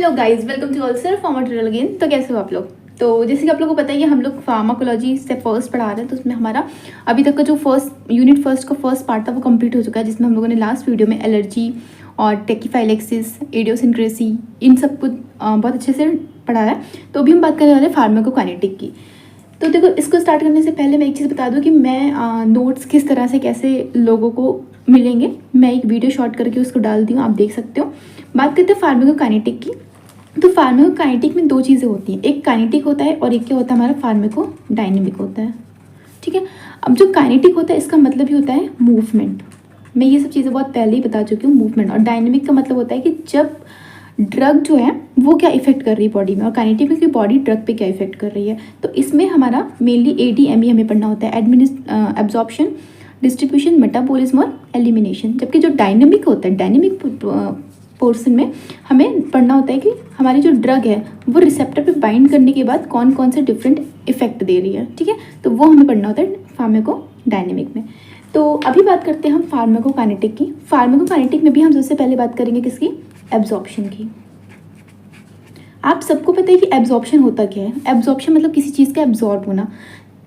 Hello guys, welcome to all sir pharma tutorial again. तो कैसे हो आप लोग? तो जैसे कि आप लोगों को पता है कि हम लोग फार्माकोलॉजी से फर्स्ट पढ़ा रहे हैं, तो उसमें हमारा अभी तक का जो यूनिट फर्स्ट का फर्स्ट पार्ट था वो कंप्लीट हो चुका है, जिसमें हम लोगों ने लास्ट वीडियो में एलर्जी और टेकिफाइलेक्सिस, इडियोसिंक्रेसी, इन सब कुछ बहुत अच्छे से पढ़ाया है। तो अभी हम बात करने वाले हैं फार्माकोकाइनेटिक की। तो देखो, इसको स्टार्ट करने से पहले मैं एक चीज़ बता दूं कि मैं नोट्स किस तरह से कैसे लोगों को मिलेंगे, मैं एक वीडियो शॉर्ट करके उसको डाल दी हूँ, आप देख सकते हो। बात करते हैं फार्माकोकाइनेटिक की। तो फार्माकोकाइनेटिक में दो चीज़ें होती हैं, एक काइनेटिक होता है और एक क्या होता है हमारा फार्माकोडायनेमिक होता है। ठीक है, अब जो काइनेटिक होता है इसका मतलब ही होता है मूवमेंट। मैं ये सब चीज़ें बहुत पहले ही बता चुकी हूँ, मूवमेंट। और डायनेमिक का मतलब होता है कि जब ड्रग जो है वो क्या इफेक्ट कर रही है बॉडी में, और काइनेटिक में कि बॉडी ड्रग पे क्या इफेक्ट कर रही है। तो इसमें हमारा मेनली ADME हमें पढ़ना होता है, एब्जॉर्प्शन, डिस्ट्रीब्यूशन, मेटाबॉलिज्म और एलिमिनेशन। जबकि जो डायनेमिक होता है, डायनेमिक पोर्शन में हमें पढ़ना होता है कि हमारी जो ड्रग है वो रिसेप्टर पे बाइंड करने के बाद कौन कौन से डिफरेंट इफेक्ट दे रही है। ठीक है, तो वो हमें पढ़ना होता है फार्माकोडायनेमिक में। तो अभी बात करते हैं हम फार्माकोकाइनेटिक की। फार्माकोकाइनेटिक में भी हम सबसे पहले बात करेंगे किसकी? एब्जॉर्प्शन की। आप सबको पता है कि एब्जॉर्प्शन होता क्या है। एब्जॉर्प्शन मतलब किसी चीज़ का एब्जॉर्ब होना।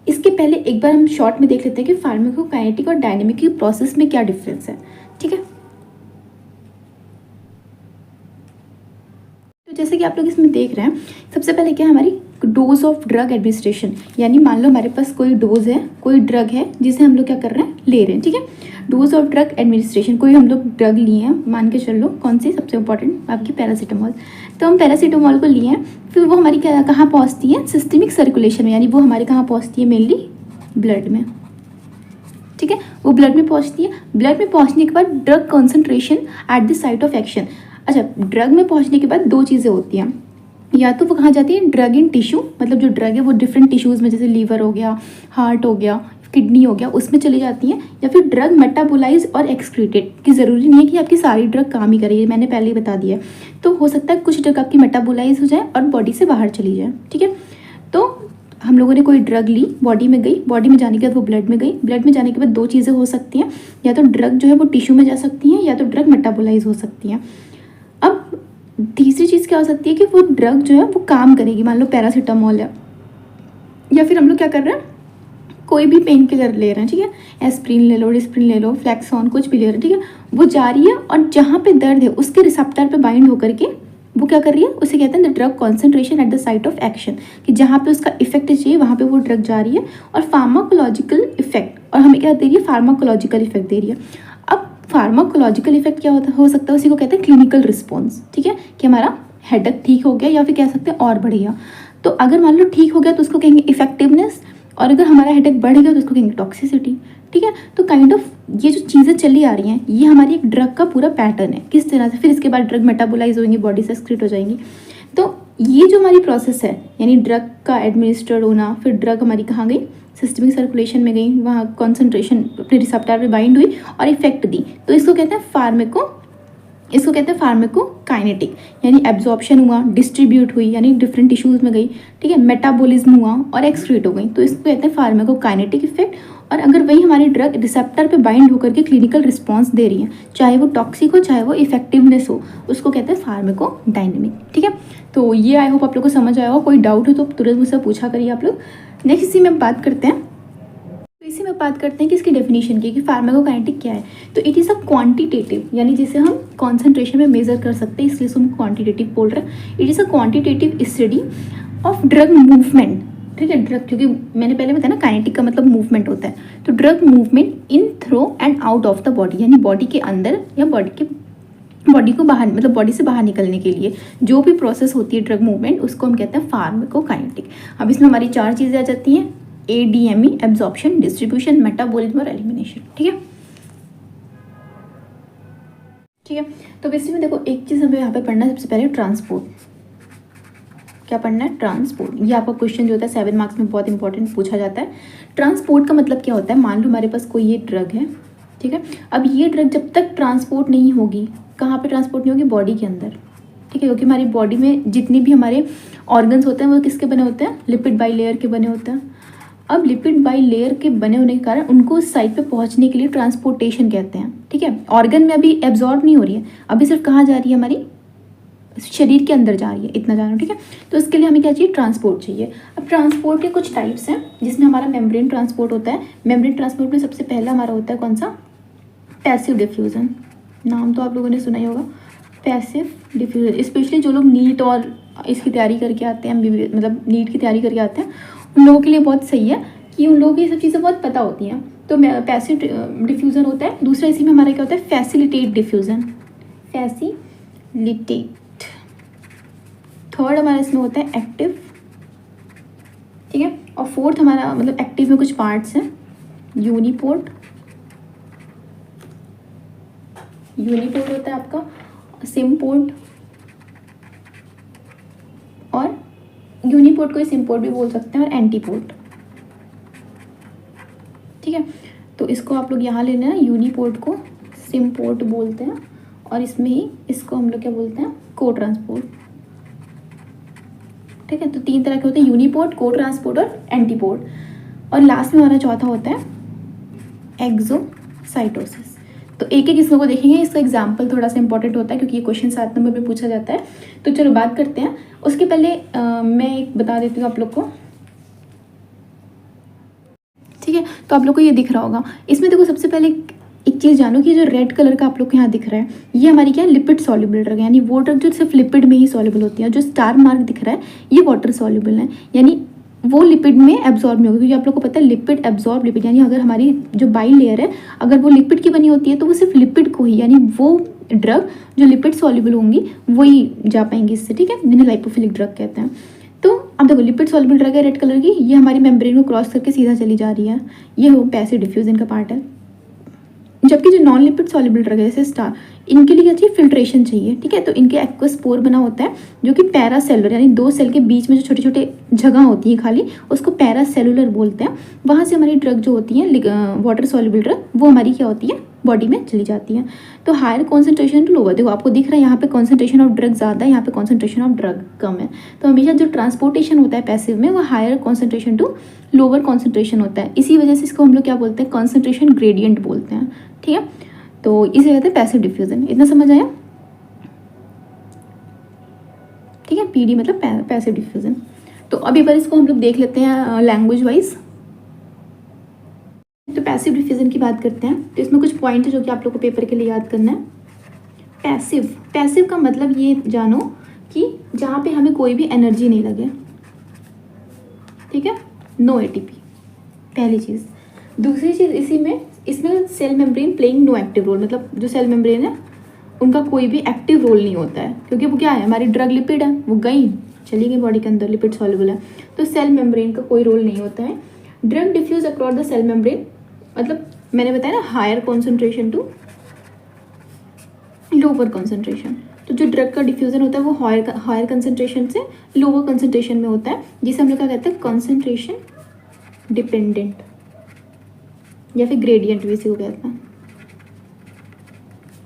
इसके पहले एक बार हम शॉर्ट में देख लेते हैं कि फार्माकोकाइनेटिक और डायनेमिक की प्रोसेस में क्या डिफरेंस है। ठीक है, तो जैसे कि आप लोग इसमें देख रहे हैं, सबसे पहले क्या है हमारी डोज ऑफ ड्रग एडमिनिस्ट्रेशन। यानी मान लो हमारे पास कोई डोज है, कोई ड्रग है जिसे हम लोग क्या कर रहे हैं, ले रहे हैं। ठीक है, डोज ऑफ ड्रग एडमिनिस्ट्रेशन, कोई हम लोग ड्रग लिए हैं, मान के चल लो कौन सी सबसे इंपॉर्टेंट आपकी पैरासीटामॉल। तो हम पैरासीटामॉल को लिए हैं, फिर वो हमारी कहाँ पहुँचती है? सिस्टमिक सर्कुलेशन में, यानी वो हमारे कहाँ पहुँचती है? मेनली ब्लड में। ठीक है, वो ब्लड में पहुँचती है। ब्लड में पहुँचने के बाद drug concentration at the site of action. अच्छा, ड्रग में पहुँचने के बाद दो चीज़ें होती हैं, या तो वो कहाँ जाती है? ड्रग इन टिश्यू, मतलब जो ड्रग है वो डिफरेंट टिश्यूज़ में, जैसे लीवर हो गया, हार्ट हो गया, किडनी हो गया, उसमें चली जाती हैं। या फिर ड्रग मेटाबोलाइज और एक्सक्रीटेड, कि ज़रूरी नहीं है कि आपकी सारी ड्रग काम ही करे, मैंने पहले ही बता दिया। तो हो सकता है कुछ ड्रग आपकी मेटाबोलाइज हो जाए और बॉडी से बाहर चली जाए। ठीक है, तो हम लोगों ने कोई ड्रग ली, बॉडी में गई, बॉडी में जाने के बाद वो ब्लड में गई, ब्लड में जाने के बाद दो चीज़ें हो सकती हैं, या तो ड्रग जो है वो टिश्यू में जा सकती हैं, या तो ड्रग मेटाबोलाइज हो सकती हैं। अब तीसरी चीज़ क्या हो सकती है कि वो ड्रग जो है वो काम करेगी। मान लो पैरासीटामॉल है, या फिर हम लोग क्या कर रहे हैं, कोई भी पेन किलर ले रहे हैं। ठीक है, एस्प्रिन ले लो, डिस्प्रिन ले लो, फ्लैक्सॉन, कुछ भी ले रहे हैं। ठीक है, वो जा रही है और जहाँ पे दर्द है उसके रिसेप्टर पे बाइंड होकर के वो क्या कर रही है, उसे कहते हैं the drug concentration at the site of action, कि जहाँ पे उसका इफेक्ट चाहिए वहाँ पे वो ड्रग जा रही है। और फार्माकोलॉजिकल इफेक्ट, और हमें क्या दे रही है? फार्माकोलॉजिकल इफेक्ट दे रही है। अब फार्माकोलॉजिकल इफेक्ट क्या हो सकता है? उसी को कहते हैं क्लिनिकल रिस्पॉन्स। ठीक है, कि हमारा हेडेक ठीक हो गया, या फिर कह सकते हैं और बढ़ गया। तो अगर मान लो ठीक हो गया तो उसको कहेंगे इफेक्टिवनेस, और अगर हमारा हेडेक बढ़ गया तो उसको कहेंगे टॉक्सिसिटी। ठीक है, तो काइंड ऑफ ये जो चीज़ें चली आ रही हैं ये हमारी एक ड्रग का पूरा पैटर्न है, किस तरह से फिर इसके बाद ड्रग मेटाबोलाइज होंगी, बॉडी से एक्सक्रीट हो जाएंगी। तो ये जो हमारी प्रोसेस है, यानी ड्रग का एडमिनिस्टर्ड होना, फिर ड्रग हमारी कहाँ गई? सिस्टमिक सर्कुलेशन में गई, वहाँ कॉन्सेंट्रेशन अपने रिसेप्टर पे बाइंड हुई और इफेक्ट दी। तो इसको कहते हैं फार्माकोकाइनेटिक, यानी एब्जॉर्प्शन हुआ, डिस्ट्रीब्यूट हुई यानी डिफरेंट टिश्यूज़ में गई। ठीक है, मेटाबॉलिज्म हुआ और एक्सक्रीट हो गई, तो इसको कहते हैं फार्माकोकाइनेटिक इफेक्ट। और अगर वही हमारी ड्रग रिसेप्टर पे बाइंड होकर के क्लिनिकल रिस्पॉन्स दे रही है, चाहे वो टॉक्सिक हो चाहे वो इफेक्टिवनेस हो, उसको कहते हैं फार्माकोडायनेमिक। ठीक है, तो ये आई होप आप लोग को समझ आया होगा। कोई डाउट हो तो तुरंत मुझसे पूछा करिए आप लोग। नेक्स्ट इसी में बात करते हैं कि इसकी डेफिनेशन की, कि फार्माकोकाइनेटिक क्या है। तो इट इज़ अ क्वांटिटेटिव, यानी जिसे हम कॉन्सेंट्रेशन में मेजर कर सकते हैं, इसलिए हम क्वांटिटेटिव बोल रहे हैं। It is a quantitative study of drug movement. ठीक है, ड्रग, क्योंकि मैंने पहले बताया ना काइनेटिक का मतलब मूवमेंट होता है, तो drug movement in, through and out of the body, यानी बॉडी के अंदर या बॉडी को बाहर, मतलब बॉडी से बाहर निकलने के लिए जो भी प्रोसेस होती है ड्रग मूवमेंट, उसको हम कहते हैं फार्माकोकाइनेटिक। अब इसमें हमारी चार चीज़ें आ जाती हैं, ADME, एब्जॉर्प्शन, डिस्ट्रीब्यूशन, मेटाबॉलिज्म और एलिमिनेशन। ठीक है, तो बेसिकली देखो, एक चीज़ हमें यहाँ पे पढ़ना है सबसे पहले, ट्रांसपोर्ट। क्या पढ़ना है? ट्रांसपोर्ट। ये आपका क्वेश्चन जो होता है 7 मार्क्स में बहुत इंपॉर्टेंट पूछा जाता है। ट्रांसपोर्ट का मतलब क्या होता है? मान लो हमारे पास कोई ये ड्रग है। ठीक है, अब ये ड्रग जब तक ट्रांसपोर्ट नहीं होगी, कहाँ पे ट्रांसपोर्ट नहीं होगी? बॉडी के अंदर। ठीक है, क्योंकि हमारी बॉडी में जितने भी हमारे ऑर्गन्स होते हैं वो किसके बने होते हैं? लिपिड बाई लेयर के बने होते हैं। अब लिपिड बाई लेयर के बने होने के कारण उनको उस साइट पे पहुंचने के लिए ट्रांसपोर्टेशन कहते हैं। ठीक है, ऑर्गन में अभी एब्जॉर्ब नहीं हो रही है, अभी सिर्फ कहाँ जा रही है? हमारी शरीर के अंदर जा रही है, इतना जानो, ठीक है। तो इसके लिए हमें क्या चाहिए, ट्रांसपोर्ट चाहिए। अब ट्रांसपोर्ट के कुछ टाइप्स हैं जिसमें हमारा मेम्ब्रेन ट्रांसपोर्ट होता है। मेम्ब्रेन ट्रांसपोर्ट में सबसे पहला हमारा होता है कौन सा, पैसिव डिफ्यूज़न। नाम तो आप लोगों ने सुना ही होगा, पैसिव डिफ्यूज़न। स्पेशली जो लोग नीट और इसकी तैयारी करके आते हैं, मतलब नीट की तैयारी करके आते हैं, उन लोगों के लिए बहुत सही है कि उन लोगों को ये सब चीज़ें बहुत पता होती हैं। तो पैसिव डिफ्यूज़न होता है। दूसरा इसी में हमारा क्या होता है, फैसिलिटेट डिफ्यूज़न, फैसिलिटेट। थर्ड हमारा इसमें होता है एक्टिव, ठीक है। और फोर्थ हमारा मतलब एक्टिव में कुछ पार्ट्स हैं, यूनिपोर्ट। यूनिपोर्ट होता है आपका, सिम्पोर्ट, और यूनिपोर्ट को सिम्पोर्ट भी बोल सकते हैं, और एंटीपोर्ट, ठीक है। तो इसको आप लोग यहाँ लेना है, यूनिपोर्ट को सिम्पोर्ट बोलते हैं, और इसमें ही इसको हम लोग क्या बोलते हैं, को ट्रांसपोर्ट, ठीक है। तो 3 तरह के होते हैं, यूनिपोर्ट, को ट्रांसपोर्ट और एंटीपोर्ट। और लास्ट में हमारा चौथा होता है एक्सोसाइटोसिस। तो एक एक इसमें को देखेंगे, इसका एग्जाम्पल थोड़ा सा इंपॉर्टेंट होता है क्योंकि ये क्वेश्चन 7 नंबर पे पूछा जाता है। तो चलो बात करते हैं। उसके पहले मैं एक बता देती हूँ आप लोग को, ठीक है। तो आप लोग को ये दिख रहा होगा, इसमें देखो सबसे पहले एक चीज़ जानो कि जो रेड कलर का आप लोग को यहाँ दिख रहा है, ये हमारी क्या है, लिपिड सॉल्युबल ड्रग है, यानी वो ड्रग जो सिर्फ लिपिड में ही सॉल्युबल होती है। जो स्टार मार्क दिख रहा है ये वाटर सॉल्युबल है, यानी वो लिपिड में एब्जॉर्ब नहीं होगी, क्योंकि आप लोग को पता है लिपिड एब्जॉर्ब लिपिड, यानी अगर हमारी जो बाई लेयर है अगर वो लिपिड की बनी होती है तो वो सिर्फ लिपिड को ही, यानी वो ड्रग जो लिपिड सॉल्युबल होंगी वही जा पाएंगी इससे, ठीक है, जिन्हें लाइपोफिलिक ड्रग कहते हैं। तो अब देखो लिपिड सॉल्युबल ड्रग है रेड कलर की, ये हमारी मेम्ब्रेन को क्रॉस करके सीधा चली जा रही है, ये हो पैसिव डिफ्यूजन का पार्ट है। जबकि जो नॉन लिपिड सॉल्युबल ड्रग है जैसे स्टार, इनके लिए क्या चाहिए, फिल्ट्रेशन चाहिए, ठीक है। तो इनके एक्वस पोर बना होता है जो कि पैरासेलुलर, यानी 2 सेल के बीच में जो छोटे छोटे जगह होती है खाली, उसको पैरासेलुलर बोलते हैं। वहाँ से हमारी ड्रग जो होती है वाटर सॉल्युबल ड्रग, वो हमारी क्या होती है, बॉडी में चली जाती है। तो हायर कॉन्सेंट्रेशन टू लोअर, देखो आपको दिख रहा है यहाँ पे कॉन्सेंट्रेशन ऑफ ड्रग ज़्यादा है, यहाँ पे कॉन्सेंट्रेशन ऑफ ड्रग कम है। तो हमेशा जो ट्रांसपोर्टेशन होता है पैसिव में वो higher concentration to lower concentration होता है। इसी वजह से इसको हम लोग क्या बोलते हैं, कॉन्सेंट्रेशन ग्रेडियंट बोलते हैं, ठीक है। तो इसे कहते हैं पैसिव डिफ्यूजन। इतना समझ आया, ठीक है। पीडी मतलब पैसिव डिफ्यूजन। तो अभी पर इसको हम लोग देख लेते हैं लैंग्वेज वाइज। तो पैसिव डिफ्यूजन की बात करते हैं, तो इसमें कुछ पॉइंट है जो कि आप लोग को पेपर के लिए याद करना है। पैसिव, पैसिव का मतलब ये जानो कि जहाँ पे हमें कोई भी एनर्जी नहीं लगे, ठीक है, नो एटीपी, पहली चीज़। दूसरी चीज़ इसमें cell membrane playing no active role, मतलब जो सेल मेम्ब्रेन है उनका कोई भी एक्टिव रोल नहीं होता है, क्योंकि वो क्या है, हमारी ड्रग लिपिड है, वो चली गई बॉडी के अंदर, लिपिड सॉल्युबल है, तो सेल मेम्ब्रेन का कोई रोल नहीं होता है। Drug diffuse across the cell membrane, मतलब मैंने बताया ना higher concentration to lower concentration. तो जो ड्रग का डिफ्यूजन होता है वो हायर कंसंट्रेशन से लोअर कंसंट्रेशन में होता है, जिसे हम लोग क्या कहते हैं, कॉन्सेंट्रेशन डिपेंडेंट, या फिर ग्रेडियंट भी इसी को कहते हैं,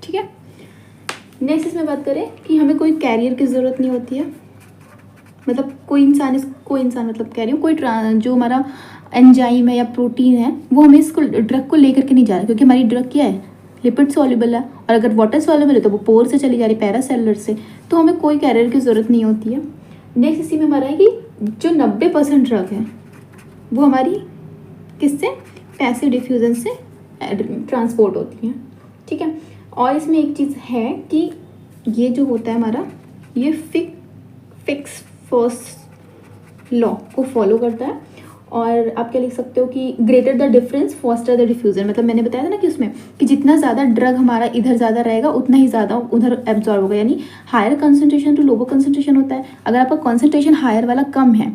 ठीक है। नेक्स्ट इसमें बात करें कि हमें कोई कैरियर की ज़रूरत नहीं होती है, मतलब कोई इंसान मतलब कह रही हूँ, कोई जो हमारा एंजाइम है या प्रोटीन है वो हमें इसको ड्रग को लेकर के नहीं जा रहा, क्योंकि हमारी ड्रग क्या है, लिपिड सॉल्युबल है, और अगर वाटर सॉल्युबल है तो वो पोर से चली जा रही, पैरासेलुलर से, तो हमें कोई कैरियर की ज़रूरत नहीं होती है। नेक्स्ट इसी में हमारा है कि जो 90% ड्रग है वो हमारी किससे, पैसिव डिफ्यूजन से ट्रांसपोर्ट होती है, ठीक है। और इसमें एक चीज़ है कि ये जो होता है हमारा, ये फिक्स फर्स्ट लॉ को फॉलो करता है, और आप क्या लिख सकते हो कि greater the difference faster the diffusion, मतलब मैंने बताया था ना कि उसमें कि जितना ज़्यादा ड्रग हमारा इधर ज़्यादा रहेगा उतना ही ज़्यादा उधर एब्जॉर्ब होगा, यानी higher concentration to lower concentration होता है। अगर आपका कंसंट्रेशन हायर वाला कम है,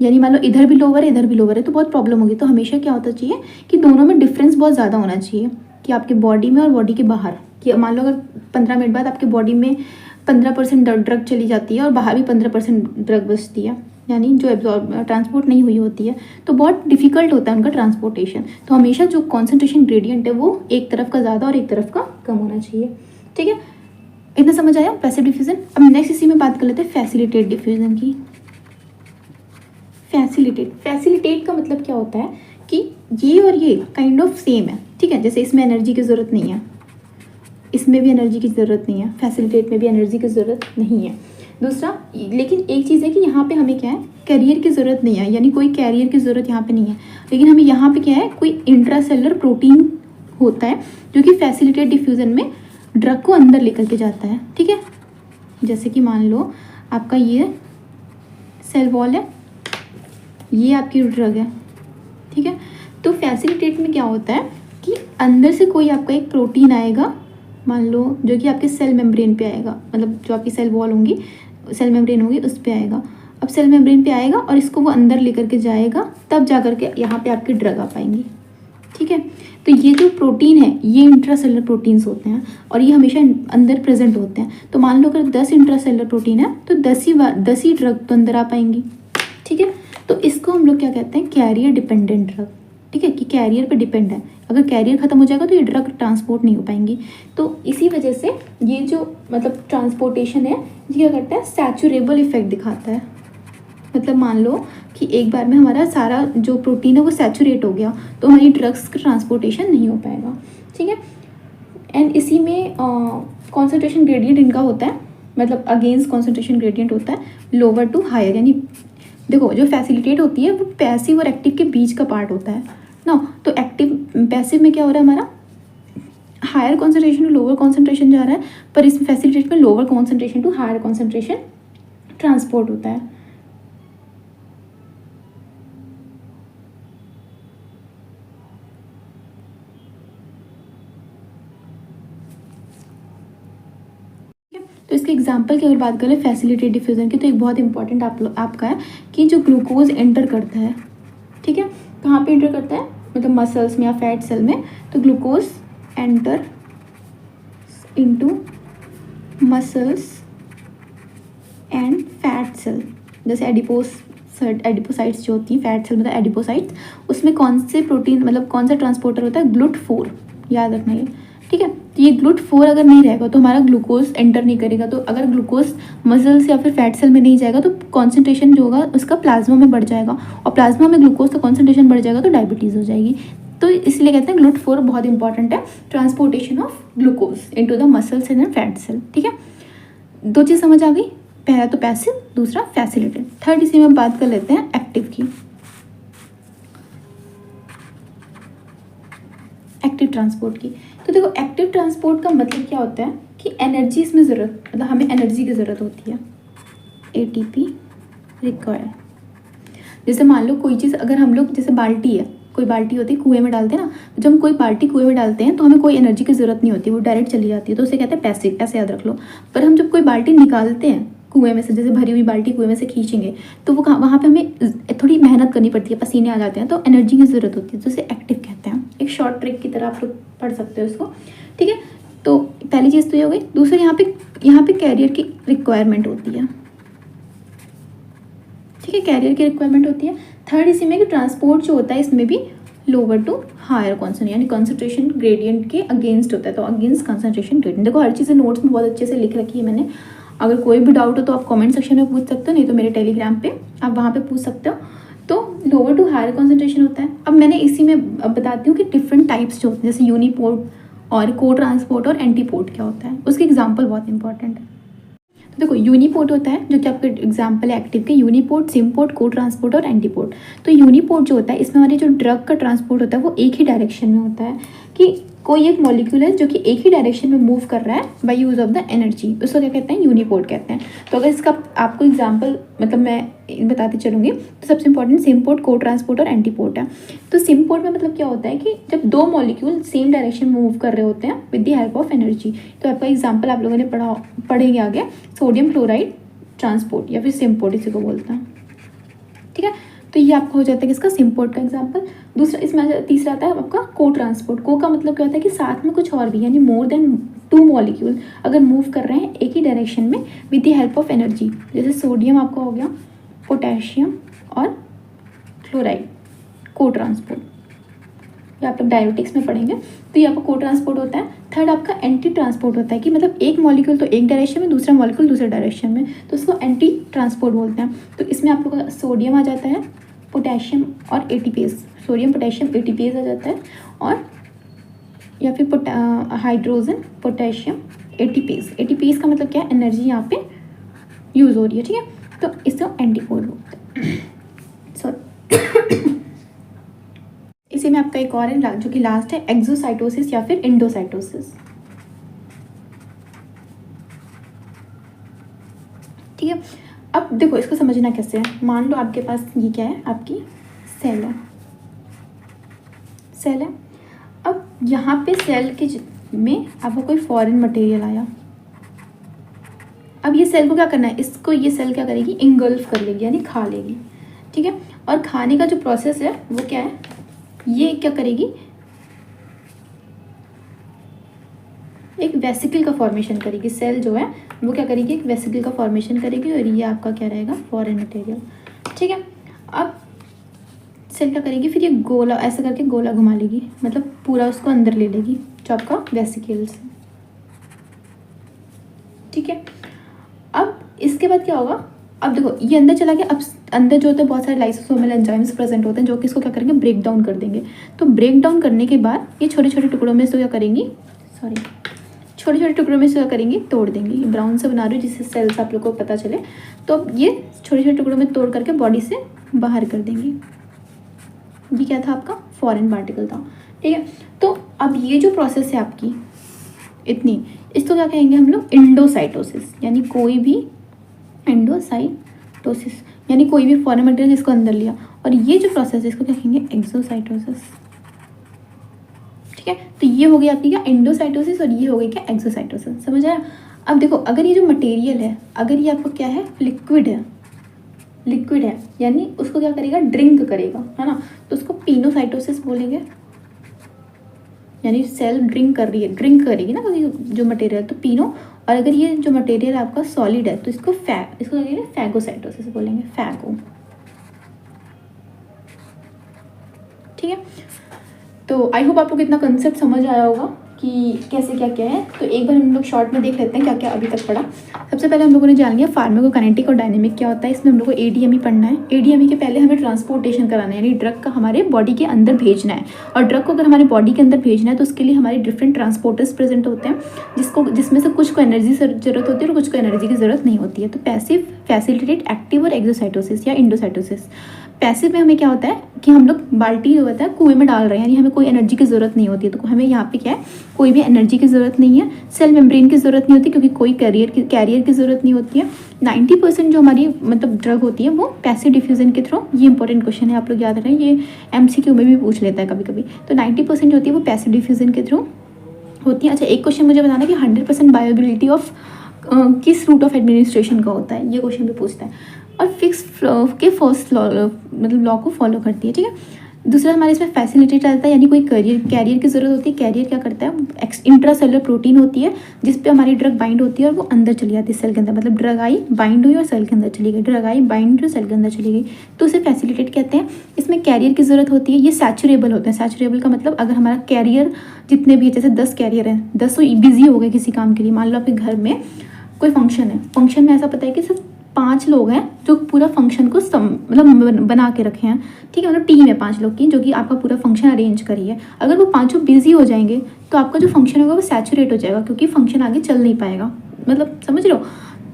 यानी मान लो इधर भी लोअर है इधर भी लोअर है, तो बहुत प्रॉब्लम होगी। तो हमेशा क्या होता चाहिए कि दोनों में डिफरेंस बहुत ज़्यादा होना चाहिए, कि आपके बॉडी में और बॉडी के बाहर, कि मान लो अगर 15 मिनट बाद आपके बॉडी में 15% ड्रग चली जाती है और बाहर भी 15% ड्रग बचती है, यानी जो ट्रांसपोर्ट नहीं हुई होती है, तो बहुत डिफिकल्ट होता है उनका ट्रांसपोर्टेशन। तो हमेशा जो कॉन्सेंट्रेशन ग्रेडियंट है वो एक तरफ का ज़्यादा और एक तरफ का कम होना चाहिए, ठीक है। इतना समझ आया पैसिव डिफ्यूजन। अब नेक्स्ट इसी में बात कर लेते हैं फैसिलिटेट डिफ्यूजन की। फैसिलिटेट का मतलब क्या होता है कि ये और ये काइंड ऑफ सेम है, ठीक है। जैसे इसमें एनर्जी की ज़रूरत नहीं है, इसमें भी एनर्जी की ज़रूरत नहीं है, फैसिलिटेट में भी एनर्जी की ज़रूरत नहीं है। दूसरा, लेकिन एक चीज़ है कि यहाँ पे हमें क्या है, कैरियर की ज़रूरत नहीं है, यानी कोई कैरियर की ज़रूरत यहाँ पे नहीं है, लेकिन हमें यहाँ पे क्या है, कोई इंट्रासेलुलर प्रोटीन होता है जो कि फैसिलिटेट डिफ्यूज़न में ड्रग को अंदर लेकर के जाता है। ठीक है, जैसे कि मान लो आपका ये सेल वॉल है, ये आपकी ड्रग है। ठीक है, तो फैसिलिटेट में क्या होता है कि अंदर से कोई आपका एक प्रोटीन आएगा, मान लो जो कि आपके सेल मेम्ब्रेन पे आएगा, मतलब जो आपकी सेल वॉल होंगी, सेल मेम्ब्रेन होगी, उस पे आएगा। अब सेल मेम्ब्रेन पे आएगा और इसको वो अंदर लेकर के जाएगा, तब जा कर के यहाँ पे आपकी ड्रग आ पाएंगी। ठीक है, तो ये जो प्रोटीन है ये इंट्रासेलुलर प्रोटीन्स होते हैं और ये हमेशा अंदर प्रेजेंट होते हैं। तो मान लो अगर 10 इंट्रासेलुलर प्रोटीन है तो 10 ही ड्रग तो अंदर आ पाएंगी। ठीक है, तो इसको हम लोग क्या कहते हैं, कैरियर डिपेंडेंट ड्रग। ठीक है, कि कैरियर पे डिपेंड है, अगर कैरियर ख़त्म हो जाएगा तो ये ड्रग ट्रांसपोर्ट नहीं हो पाएंगी। तो इसी वजह से ये जो मतलब ट्रांसपोर्टेशन है ये क्या करता है, सैचुरेबल इफेक्ट दिखाता है। मतलब मान लो कि एक बार में हमारा सारा जो प्रोटीन है वो सैचुरेट हो गया तो हमारी ड्रग्स का ट्रांसपोर्टेशन नहीं हो पाएगा। ठीक है, एंड इसी में कॉन्सेंट्रेशन ग्रेडियंट इनका होता है, मतलब अगेंस्ट कॉन्सेंट्रेशन ग्रेडियंट होता है लोअर टू हायर। यानी देखो जो फैसिलिटेट होती है वो पैसिव और एक्टिव के बीच का पार्ट होता है ना। तो एक्टिव पैसिव में क्या हो रहा है, हमारा higher concentration to lower concentration जा रहा है, पर इस फैसिलिटेट में lower concentration to higher concentration transport होता है। तो इसके एग्जांपल की अगर बात करें फैसिलिटेट डिफ्यूज़न की, तो एक बहुत इंपॉर्टेंट आपका है कि जो ग्लूकोज एंटर करता है। ठीक है, कहाँ पे एंटर करता है, मतलब मसल्स में या फैट सेल में। तो glucose enter into muscles and fat cell, जैसे एडिपोसाइट्स जो होती हैं, फैट सेल मतलब एडिपोसाइट्स, उसमें कौन से प्रोटीन मतलब कौन सा ट्रांसपोर्टर होता है, GLUT4, याद रखना ये। ठीक है, तो ये GLUT4 अगर नहीं रहेगा तो हमारा ग्लूकोज एंटर नहीं करेगा। तो अगर ग्लूकोज मसल्स या फिर फैट सेल में नहीं जाएगा तो कॉन्सेंट्रेशन जो होगा उसका प्लाज्मा में बढ़ जाएगा, और प्लाज्मा में ग्लूकोज का कॉन्सेंट्रेशन बढ़ जाएगा तो डायबिटीज़ हो जाएगी। तो इसलिए कहते हैं GLUT4 बहुत इंपॉर्टेंट है, transportation of glucose into the muscles and fat cell. ठीक है, दो चीज़ समझ आ गई, पहला तो पैसिव, दूसरा फैसिलिटेट। थर्ड इसी में बात कर लेते हैं एक्टिव की, एक्टिव ट्रांसपोर्ट की। तो देखो एक्टिव ट्रांसपोर्ट का मतलब क्या होता है कि एनर्जी इसमें ज़रूरत, मतलब हमें एनर्जी की ज़रूरत होती है, ATP रिक्वायर्ड। जैसे मान लो कोई चीज़, अगर हम लोग जैसे बाल्टी है, कोई बाल्टी होती है कुएं में डालते हैं ना, तो जब हम कोई बाल्टी कुएं में डालते हैं तो हमें कोई एनर्जी की ज़रूरत नहीं होती, वो डायरेक्ट चली जाती है, तो उसे कहते हैं पैसिव, ऐसे याद रख लो। पर हम जब कोई बाल्टी निकालते हैं कुएं में से, जैसे भरी हुई बाल्टी कुएं में से खींचेंगे तो वो वहाँ पे हमें थोड़ी मेहनत करनी पड़ती है, पसीने आ जाते हैं, तो एनर्जी की ज़रूरत होती है, तो उसे एक्टिव कहते हैं। एक शॉर्ट ट्रिक की तरह आप लोग पढ़ सकते हो इसको। ठीक है, तो पहली चीज़ तो ये हो गई। दूसरा, यहाँ पे कैरियर की रिक्वायरमेंट होती है। ठीक है, कैरियर की रिक्वायरमेंट होती है। थर्ड इसी में कि ट्रांसपोर्ट जो होता है इसमें भी लोअर टू हायर कॉन्सेंट्रेशन, यानी कॉन्सेंट्रेशन ग्रेडियंट के अगेंस्ट होता है, तो अगेंस्ट कॉन्सेंट्रेशन ग्रेडियंट। देखो हर चीज़ नोट्स में बहुत अच्छे से लिख रखी है मैंने, अगर कोई भी डाउट हो तो आप कमेंट सेक्शन में पूछ सकते हो, नहीं तो मेरे टेलीग्राम पे आप वहाँ पे पूछ सकते हो। तो लोअर टू हायर कॉन्सेंट्रेशन होता है। अब मैंने इसी में बताती हूँ कि डिफरेंट टाइप्स जो होते हैं, जैसे यूनिपोर्ट और को ट्रांसपोर्ट और एंटीपोर्ट क्या होता है, उसके एग्जाम्पल बहुत इंपॉर्टेंट है। तो देखो यूनिपोर्ट होता है जो कि आपका एग्जाम्पल है एक्टिव के, यूनिपोर्ट, सिमपोर्ट, को ट्रांसपोर्ट और एंटीपोर्ट। तो यूनिपोर्ट जो होता है इसमें हमारे जो ड्रग का ट्रांसपोर्ट होता है वो एक ही डायरेक्शन में होता है, कि कोई एक मॉलिक्यूल है जो कि एक ही डायरेक्शन में मूव कर रहा है by use of the energy, उसको क्या कहते हैं, यूनिपोर्ट कहते हैं। तो अगर इसका आपको एग्जांपल मतलब मैं बताती चलूँगी, तो सबसे इंपॉर्टेंट सिमपोर्ट, को ट्रांसपोर्ट और एंटीपोर्ट है। तो सिमपोर्ट में मतलब क्या होता है कि जब दो मॉलिक्यूल सेम डायरेक्शन में मूव कर रहे होते हैं with the help of energy. तो आपका एग्जाम्पल आप लोगों ने पढ़ेंगे आगे, सोडियम क्लोराइड ट्रांसपोर्ट या फिर सिमपोर्ट इसी को बोलते हैं। ठीक है, तो ये आपका हो जाता है किसका, सिमपोर्ट का एग्जांपल। दूसरा इसमें तीसरा आता है आपका को ट्रांसपोर्ट। को का मतलब क्या होता है कि साथ में कुछ और भी, यानी मोर देन 2 मॉलिक्यूल अगर मूव कर रहे हैं एक ही डायरेक्शन में with the help of energy, जैसे सोडियम आपका हो गया, पोटेशियम और क्लोराइड, को ट्रांसपोर्ट। ये आप लोग डायरेटिक्स में पढ़ेंगे, तो ये आपका को ट्रांसपोर्ट होता है। थर्ड आपका एंटी ट्रांसपोर्ट होता है कि मतलब एक मॉलिक्यूल तो एक डायरेक्शन में, दूसरा मॉलिक्यूल दूसरे डायरेक्शन में, तो उसको एंटी ट्रांसपोर्ट बोलते हैं। तो इसमें आप लोग का सोडियम आ जाता है, पोटेशियम और ATPase, सोडियम पोटेशियम ATPase आ जाता है, और या फिर हाइड्रोजन पोटेशियम एटीपेज। एटीपेज का मतलब क्या है, एनर्जी यहाँ पे यूज़ हो रही है, ठीक है। तो इससे एंटीपोड बोलते हैं। सॉरी। इसी में आपका एक और है जो कि लास्ट है, एक्सोसाइटोसिस या फिर इंडोसाइटोसिस, ठीक है। अब देखो इसको समझना कैसे है। मान लो आपके पास ये क्या है, आपकी सेल है, सेल है। अब यहाँ पे सेल के में आपको कोई फॉरेन मटेरियल आया। अब ये सेल को क्या करना है, इसको ये सेल क्या करेगी, इंगल्फ कर लेगी यानी खा लेगी, ठीक है। और खाने का जो प्रोसेस है वो क्या है, ये क्या करेगी, एक वेसिकल का फॉर्मेशन करेगी। सेल जो है वो क्या करेगी, एक वेसिकल का फॉर्मेशन करेगी और ये आपका क्या रहेगा, फॉरेन मटेरियल, ठीक है। अब सेल क्या करेगी, फिर ये गोला ऐसा करके गोला घुमा लेगी, मतलब पूरा उसको अंदर ले लेगी जो आपका वेसिकल से, ठीक है। अब इसके बाद क्या होगा, अब देखो ये अंदर चला गया। अब अंदर जो होता है बहुत सारे लाइसोसोमल एंजाइम्स प्रेजेंट होते हैं जो कि इसको क्या करेंगे, ब्रेक डाउन कर देंगे। तो ब्रेक डाउन करने के बाद ये छोटे छोटे टुकड़ों में इसको क्या करेंगी, सॉरी, छोटे छोटे टुकड़ों में इसको क्या करेंगी, तोड़ देंगी। ये ब्राउन से बना रही हूँ जिससे सेल्स आप लोग को पता चले। तो अब ये छोटे छोटे टुकड़ों में तोड़ करके बॉडी से बाहर कर देंगी। ये क्या था, आपका फॉरेन पार्टिकल था, ठीक है। तो अब ये जो प्रोसेस है आपकी इतनी, इसको क्या कहेंगे हम लोग, इंडोसाइटोसिस, यानी कोई भी इंडोसाइटोसिस यानी कोई भी फॉरेन मटेरियल जिसको अंदर लिया। और ये जो प्रोसेस है इसको क्या कहेंगे, एक्सोसाइटोसिस, ठीक है। तो ये हो गई आपकी क्या, इंडोसाइटोसिस, और ये हो गई क्या, एक्सोसाइटोसिस। समझ आया। अब देखो अगर ये जो मटेरियल है, अगर ये आपको क्या है, लिक्विड है, लिक्विड है यानी उसको क्या करेगा, ड्रिंक करेगा, है ना। तो उसको पिनोसाइटोसिस बोलेंगे, यानी सेल ड्रिंक कर रही है, ड्रिंक करेगी ना जो मटेरियल, तो पिनो। और अगर ये जो मटेरियल आपका सॉलिड है तो इसको इसको क्या फैगोसाइटोसिस बोलेंगे, फैगो, ठीक है। तो आई होप आपको इतना कंसेप्ट समझ आया होगा कि कैसे क्या क्या है। तो एक बार हम लोग शॉर्ट में देख लेते हैं क्या क्या अभी तक पढ़ा। सबसे पहले हम लोगों ने जान लिया फार्माकोकाइनेटिक और डायनेमिक क्या होता है। इसमें हम लोग को एडीएमई पढ़ना है। एडीएमई के पहले हमें ट्रांसपोर्टेशन कराना है, यानी ड्रग का हमारे बॉडी के अंदर भेजना है। और ड्रग को अगर हमारे बॉडी के अंदर भेजना है तो उसके लिए हमारे डिफरेंट ट्रांसपोर्टर्स प्रेजेंट होते हैं, जिसमें से कुछ को एनर्जी ज़रूरत होती है और कुछ को एनर्जी की ज़रूरत नहीं होती है। तो पैसिव, फैसिलिटेट, एक्टिव और एक्सोसाइटोसिस या इंडोसाइटोसिस। पैसिव में हमें क्या होता है कि हम लोग बाल्टी जो होता है कुएं में डाल रहे हैं, यानी हमें कोई एनर्जी की ज़रूरत नहीं होती है। तो हमें यहाँ पे क्या है, कोई भी एनर्जी की ज़रूरत नहीं है, सेल मेम्ब्रेन की ज़रूरत नहीं होती क्योंकि कोई कैरियर की ज़रूरत नहीं होती है। 90% जो हमारी मतलब ड्रग होती है वो पैसिव डिफ्यूजन के थ्रू, ये इंपॉर्टेंट क्वेश्चन है, आप लोग याद रखें, ये MCQ में भी पूछ लेता है कभी कभी। तो 90% जो होती है वो पैसिव डिफ्यूजन के थ्रू होती है। अच्छा, एक क्वेश्चन मुझे बताना कि 100% बायोबिलिटी ऑफ किस रूट ऑफ एडमिनिस्ट्रेशन का होता है, ये क्वेश्चन भी पूछता है। और फिक्स के फर्स्ट लॉ मतलब लॉ को फॉलो करती है, ठीक है। दूसरा हमारे इसमें फैसिलिटी चलता है, यानी कोई कैरियर की ज़रूरत होती है। कैरियर क्या करता है, इंट्रासेलुलर प्रोटीन होती है जिस पे हमारी ड्रग बाइंड होती है और वो अंदर चली जाती है सेल के अंदर। मतलब ड्रग आई, बाइंड हुई और सेल के अंदर चली गई, ड्रग आई, बाइंड हुई, सेल के अंदर चली गई, तो उसे फैसिलिटेट कहते हैं। इसमें कैरियर की ज़रूरत होती है। ये सैचुरेबल होते हैं। सैचुरेबल का मतलब अगर हमारा कैरियर जितने भी, जैसे 10 कैरियर हैं, 10 बिजी हो गए किसी काम के लिए। मान लो आपके घर में कोई फंक्शन है, फंक्शन में ऐसा पता है कि सिर्फ 5 लोग हैं जो पूरा फंक्शन को मतलब बना के रखे हैं, ठीक है। मतलब टीम है 5 लोग की जो कि आपका पूरा फंक्शन अरेंज करी है। अगर वो 5 बिजी हो जाएंगे तो आपका जो फंक्शन होगा वो सैचुरेट हो जाएगा क्योंकि फंक्शन आगे चल नहीं पाएगा। मतलब समझ रहे हो।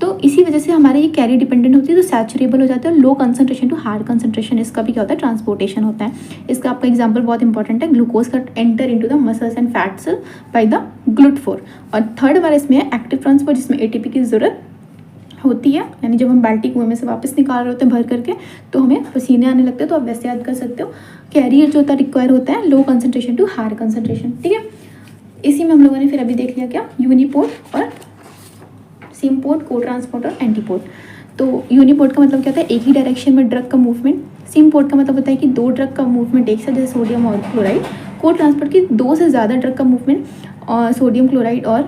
तो इसी वजह से हमारे ये कैरियर डिपेंडेंट होती है, तो सैचुरेबल हो जाता है। Low concentration to high concentration, इसका भी क्या होता है, ट्रांसपोर्टेशन होता है। इसका आपका एग्जांपल बहुत इंपॉर्टेंट है, ग्लूकोज का enter into the muscles and fat cell by the GLUT4। और थर्ड वाला इसमें है एक्टिव ट्रांसपोर्ट, जिसमें ATP की ज़रूरत होती है। यानी जब हम बाल्टी कुएं में से वापस निकाल रहे होते हैं भर करके तो हमें पसीने आने लगते हैं, तो आप वैसे याद कर सकते हो। कैरियर जो होता है रिक्वायर होता है low concentration to high concentration, ठीक है। इसी में हम लोगों ने फिर अभी देख लिया क्या, यूनिपोर्ट और सिम्पोर्ट, को ट्रांसपोर्ट और एंटीपोर्ट। तो यूनिपोर्ट का मतलब क्या होता है, एक ही डायरेक्शन में ड्रग का मूवमेंट। सिम्पोर्ट का मतलब होता है कि 2 ड्रग का मूवमेंट एक साथ, जैसे सोडियम और क्लोराइड। को ट्रांसपोर्ट की 2 से ज़्यादा ड्रग का मूवमेंट, और सोडियम क्लोराइड और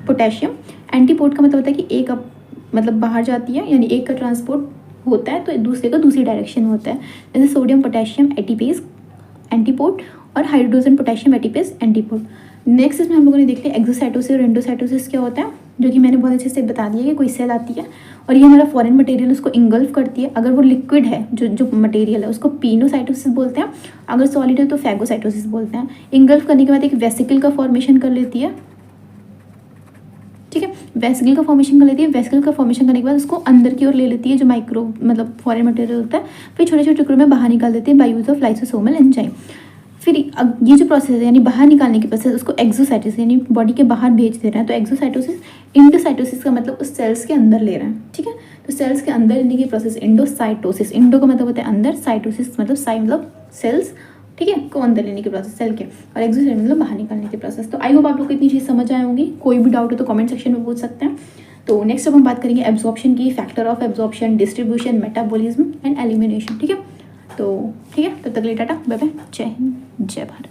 पोटेशियम। एंटीपोर्ट का मतलब होता है कि एक मतलब बाहर जाती है, यानी एक का ट्रांसपोर्ट होता है तो दूसरे का दूसरी डायरेक्शन में होता है। जैसे सोडियम पोटेशियम एटीपेज एंटीपोर्ट और hydrogen potassium ATPase antiport. Next इसमें हम लोगों ने देख लिया एक्सोसाइटोसिस और एंडोसाइटोसिस क्या होता है। जो कि मैंने बहुत अच्छे से बता दिया कि कोई सेल आती है और ये हमारा फॉरेन मटेरियल उसको इंगल्फ करती है। अगर वो लिक्विड है, जो मटेरियल है, उसको पिनोसाइटोसिस बोलते हैं। अगर सॉलिड है तो फैगोसाइटोसिस बोलते हैं। इंगल्फ करने के बाद एक वेसिकल का फॉर्मेशन कर लेती है, ठीक है। वेसिकल का फॉर्मेशन कर लेती है। वेसिकल का फॉर्मेशन करने के बाद उसको अंदर की ओर ले लेती है, जो माइक्रो मतलब फॉरेन मटेरियल होता है। फिर छोटे छोटे टुकड़ों में बाहर निकाल देती है by use of lysosomal enzyme. फिर ये जो प्रोसेस है यानी बाहर निकालने की प्रोसेस, उसको एक्सोसाइटोसिस यानी बॉडी के बाहर भेज दे रहा है। तो एक्सोसाइटोसिस, इंडोसाइटोसिस का मतलब उस सेल्स के अंदर ले रहा है, ठीक है। तो सेल्स के अंदर लेने की प्रोसेस इंडोसाइटोसिस। इंडो का मतलब होता है अंदर, साइटोसिस मतलब साइ मतलब सेल्स, ठीक है, को अंदर लेने की प्रोसेस सेल के, और एक्सोसाइट मतलब बाहर निकालने की प्रोसेस। तो आई होप आप लोग को इतनी चीज़ समझ आए होंगी। कोई भी डाउट हो तो कमेंट सेक्शन में पूछ सकते हैं। तो नेक्स्ट अब हम बात करेंगे एब्जॉर्प्शन की, factor of absorption, distribution, metabolism and elimination, ठीक है। तो ठीक है, तब तक के लिए टाटा, बाय बाय, जय हिंद, जय भारत।